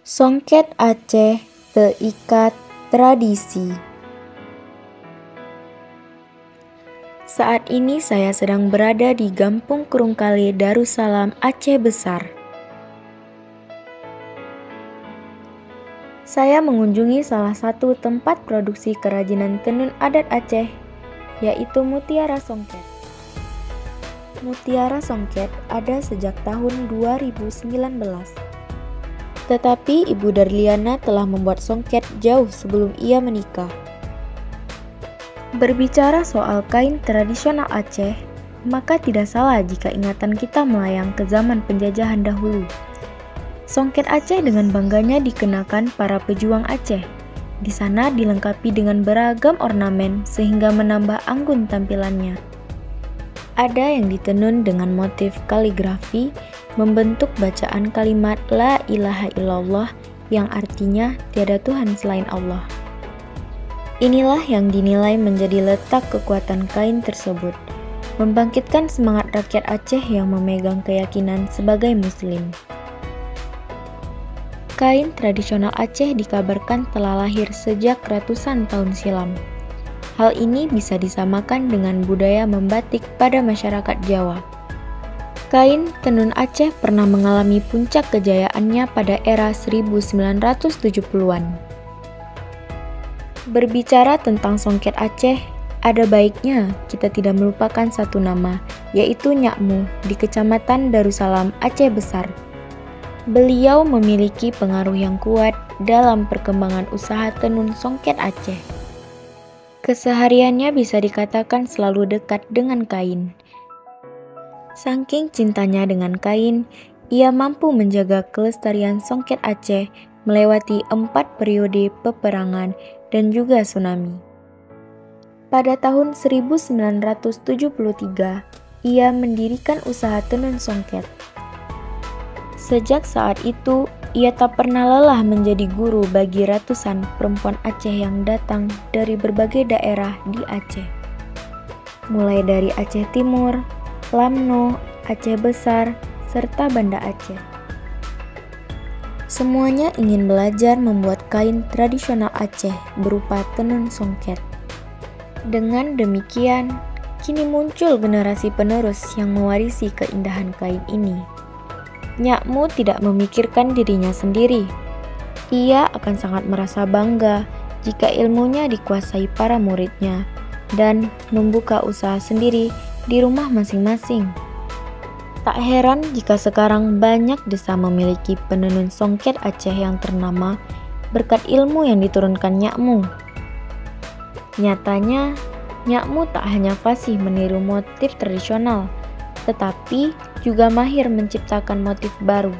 Songket Aceh Terikat Tradisi. Saat ini saya sedang berada di Gampung Kurungkale, Darussalam, Aceh Besar. Saya mengunjungi salah satu tempat produksi kerajinan tenun adat Aceh, yaitu Mutiara Songket. Mutiara Songket ada sejak tahun 2019. Tetapi Ibu Darliana telah membuat songket jauh sebelum ia menikah. Berbicara soal kain tradisional Aceh, maka tidak salah jika ingatan kita melayang ke zaman penjajahan dahulu. Songket Aceh dengan bangganya dikenakan para pejuang Aceh. Di sana dilengkapi dengan beragam ornamen sehingga menambah anggun tampilannya. Ada yang ditenun dengan motif kaligrafi, membentuk bacaan kalimat La ilaha illallah yang artinya tiada Tuhan selain Allah. Inilah yang dinilai menjadi letak kekuatan kain tersebut, membangkitkan semangat rakyat Aceh yang memegang keyakinan sebagai Muslim. Kain tradisional Aceh dikabarkan telah lahir sejak ratusan tahun silam. Hal ini bisa disamakan dengan budaya membatik pada masyarakat Jawa. Kain tenun Aceh pernah mengalami puncak kejayaannya pada era 1970-an. Berbicara tentang songket Aceh, ada baiknya kita tidak melupakan satu nama, yaitu Nyak Mu di Kecamatan Darussalam, Aceh Besar. Beliau memiliki pengaruh yang kuat dalam perkembangan usaha tenun songket Aceh. Kesehariannya bisa dikatakan selalu dekat dengan kain. Saking cintanya dengan kain, ia mampu menjaga kelestarian songket Aceh melewati 4 periode peperangan dan juga tsunami. Pada tahun 1973, ia mendirikan usaha tenun songket. Sejak saat itu, ia tak pernah lelah menjadi guru bagi ratusan perempuan Aceh yang datang dari berbagai daerah di Aceh. Mulai dari Aceh Timur, Lamno, Aceh Besar, serta Banda Aceh. Semuanya ingin belajar membuat kain tradisional Aceh berupa tenun songket. Dengan demikian, kini muncul generasi penerus yang mewarisi keindahan kain ini. Nyak Mu tidak memikirkan dirinya sendiri. Ia akan sangat merasa bangga jika ilmunya dikuasai para muridnya dan membuka usaha sendiri di rumah masing-masing. Tak heran jika sekarang banyak desa memiliki penenun songket Aceh yang ternama berkat ilmu yang diturunkan Nyak Mu. Nyatanya, Nyak Mu tak hanya fasih meniru motif tradisional, tetapi juga mahir menciptakan motif baru.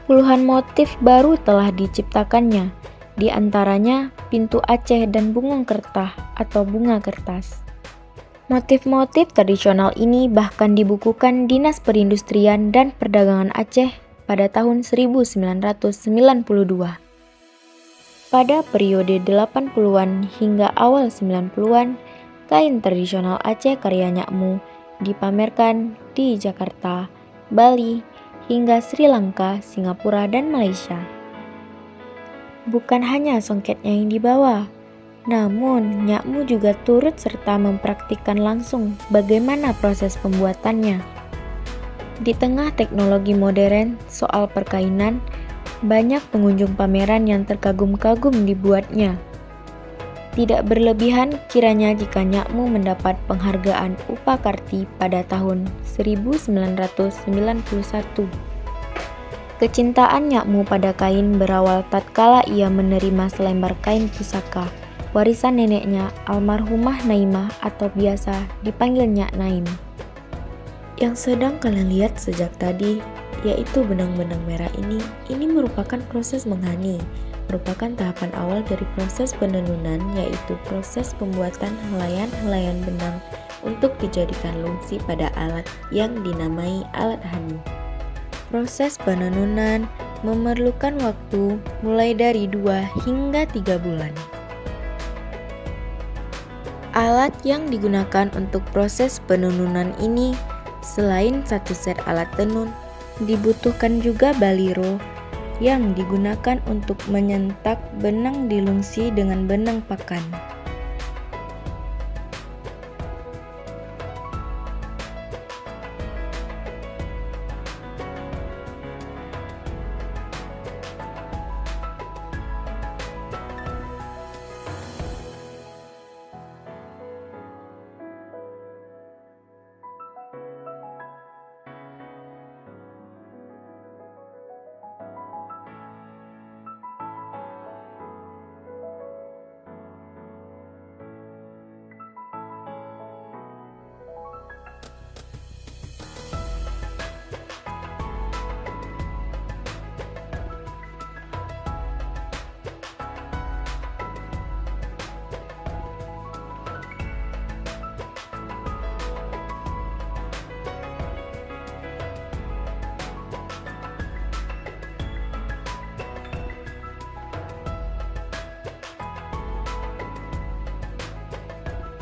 Puluhan motif baru telah diciptakannya, di antaranya pintu Aceh dan bungung kertah atau bunga kertas. Motif-motif tradisional ini bahkan dibukukan Dinas Perindustrian dan Perdagangan Aceh pada tahun 1992. Pada periode 80-an hingga awal 90-an, kain tradisional Aceh karya Nyak Mu dipamerkan di Jakarta, Bali, hingga Sri Lanka, Singapura, dan Malaysia. Bukan hanya songketnya yang dibawa, namun Nyak Mu juga turut serta mempraktikkan langsung bagaimana proses pembuatannya. Di tengah teknologi modern soal perkainan, banyak pengunjung pameran yang terkagum-kagum dibuatnya. Tidak berlebihan kiranya jika Nyak Mu mendapat penghargaan Upakarti pada tahun 1991. Kecintaan Nyak Mu pada kain berawal tatkala ia menerima selembar kain pusaka warisan neneknya almarhumah Naimah atau biasa dipanggil Nyak Naim. Yang sedang kalian lihat sejak tadi, yaitu benang-benang merah ini merupakan proses menghani, merupakan tahapan awal dari proses penenunan, yaitu proses pembuatan helaian-helaian benang untuk dijadikan lungsi pada alat yang dinamai alat hani. Proses penenunan memerlukan waktu mulai dari 2 hingga 3 bulan. Alat yang digunakan untuk proses penenunan ini, selain satu set alat tenun, dibutuhkan juga baliro yang digunakan untuk menyentak benang di lungsi dengan benang pakan.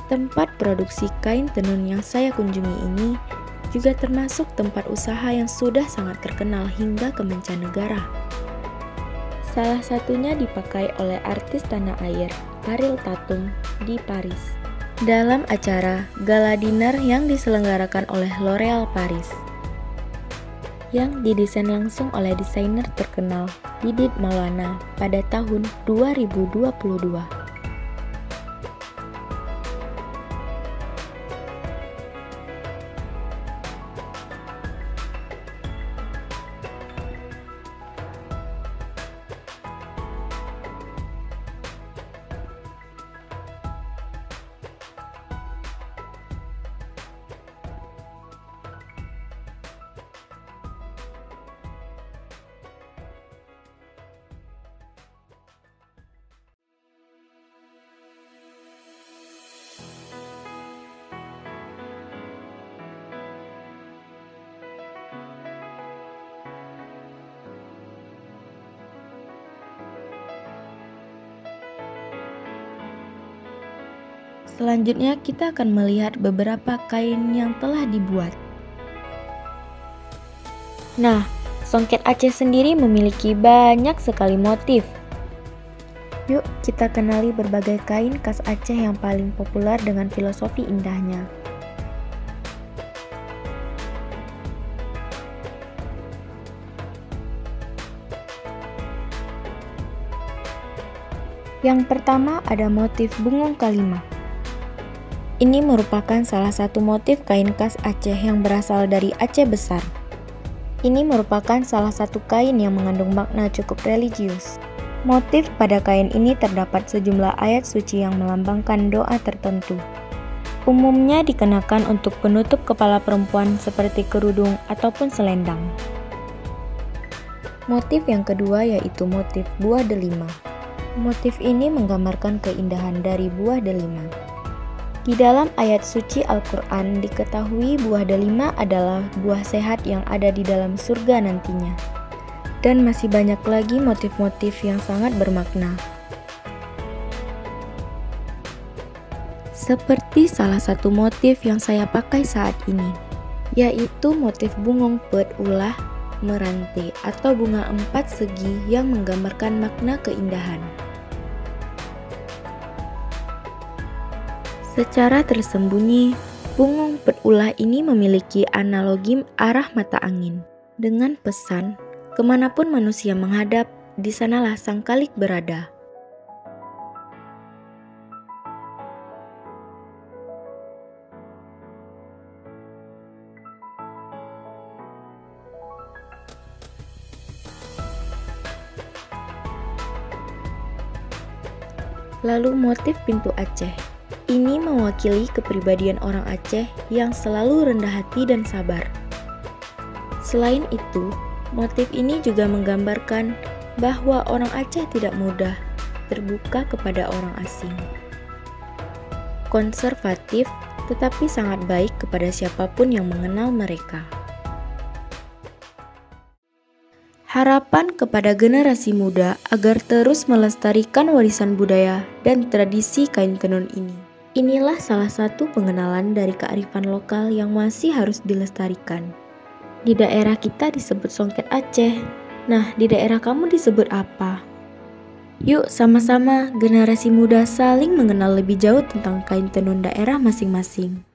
Tempat produksi kain tenun yang saya kunjungi ini juga termasuk tempat usaha yang sudah sangat terkenal hingga ke mancanegara. Salah satunya dipakai oleh artis tanah air Ariel Tatum di Paris dalam acara gala dinner yang diselenggarakan oleh L'Oréal Paris yang didesain langsung oleh desainer terkenal Didit Maulana pada tahun 2022. Selanjutnya kita akan melihat beberapa kain yang telah dibuat. Nah, songket Aceh sendiri memiliki banyak sekali motif. Yuk kita kenali berbagai kain khas Aceh yang paling populer dengan filosofi indahnya. Yang pertama ada motif Bungong Kalimah. Ini merupakan salah satu motif kain khas Aceh yang berasal dari Aceh Besar. Ini merupakan salah satu kain yang mengandung makna cukup religius. Motif pada kain ini terdapat sejumlah ayat suci yang melambangkan doa tertentu. Umumnya dikenakan untuk penutup kepala perempuan seperti kerudung ataupun selendang. Motif yang kedua yaitu motif buah delima. Motif ini menggambarkan keindahan dari buah delima. Di dalam ayat suci Al-Quran diketahui buah delima adalah buah sehat yang ada di dalam surga nantinya. Dan masih banyak lagi motif-motif yang sangat bermakna. Seperti salah satu motif yang saya pakai saat ini, yaitu motif bungong pet ulah merantai atau bunga empat segi yang menggambarkan makna keindahan. Secara tersembunyi, bungong pet ulah ini memiliki analogi arah mata angin. Dengan pesan, kemanapun manusia menghadap, di sanalah sang Khalik berada. Lalu motif pintu Aceh. Ini mewakili kepribadian orang Aceh yang selalu rendah hati dan sabar. Selain itu, motif ini juga menggambarkan bahwa orang Aceh tidak mudah terbuka kepada orang asing. Konservatif, tetapi sangat baik kepada siapapun yang mengenal mereka. Harapan kepada generasi muda agar terus melestarikan warisan budaya dan tradisi kain tenun ini. Inilah salah satu pengenalan dari kearifan lokal yang masih harus dilestarikan. Di daerah kita disebut songket Aceh, Nah, di daerah kamu disebut apa? Yuk sama-sama generasi muda saling mengenal lebih jauh tentang kain tenun daerah masing-masing.